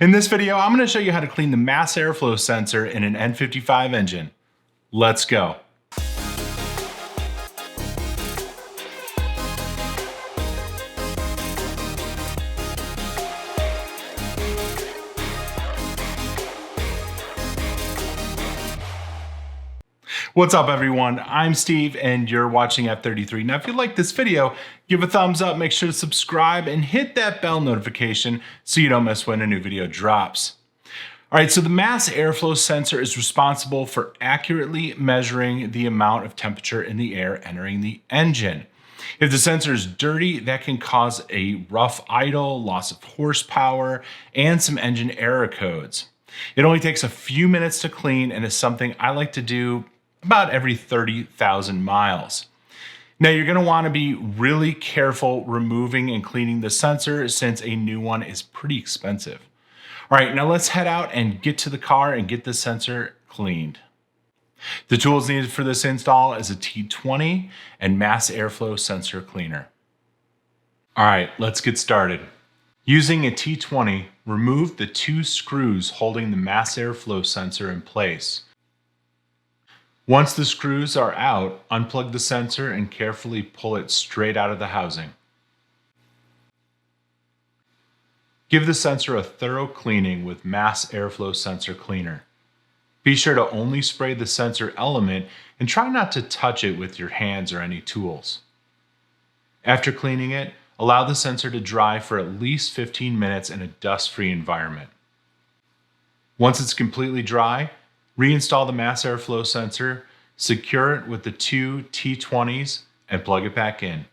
In this video, I'm going to show you how to clean the mass airflow sensor in an N55 engine. Let's go. What's up everyone, I'm Steve and you're watching F33. Now if you like this video, give a thumbs up, make sure to subscribe and hit that bell notification so you don't miss when a new video drops. Alright, so the mass airflow sensor is responsible for accurately measuring the amount of temperature in the air entering the engine. If the sensor is dirty, that can cause a rough idle, loss of horsepower, and some engine error codes. It only takes a few minutes to clean and is something I like to do about every 30,000 miles. Now you're going to want to be really careful removing and cleaning the sensor since a new one is pretty expensive. All right, now let's head out and get to the car and get the sensor cleaned. The tools needed for this install is a T20 and mass airflow sensor cleaner. All right, let's get started. Using a T20, remove the two screws holding the mass airflow sensor in place. Once the screws are out, unplug the sensor and carefully pull it straight out of the housing. Give the sensor a thorough cleaning with mass airflow sensor cleaner. Be sure to only spray the sensor element and try not to touch it with your hands or any tools. After cleaning it, allow the sensor to dry for at least 15 minutes in a dust-free environment. Once it's completely dry, reinstall the mass airflow sensor, secure it with the two T20s, and plug it back in.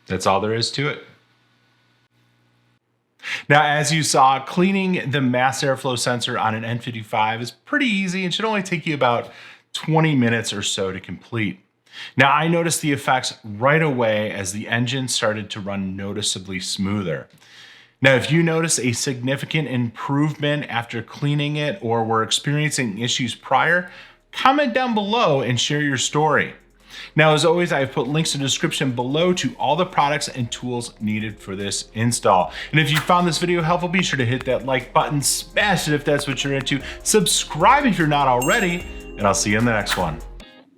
That's all there is to it. Now, as you saw, cleaning the mass airflow sensor on an N55 is pretty easy and should only take you about 20 minutes or so to complete. Now, I noticed the effects right away as the engine started to run noticeably smoother. Now, if you notice a significant improvement after cleaning it or were experiencing issues prior, comment down below and share your story. Now, as always, I've put links in the description below to all the products and tools needed for this install. And if you found this video helpful, be sure to hit that like button, smash it if that's what you're into, subscribe if you're not already, and I'll see you in the next one.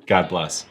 God bless.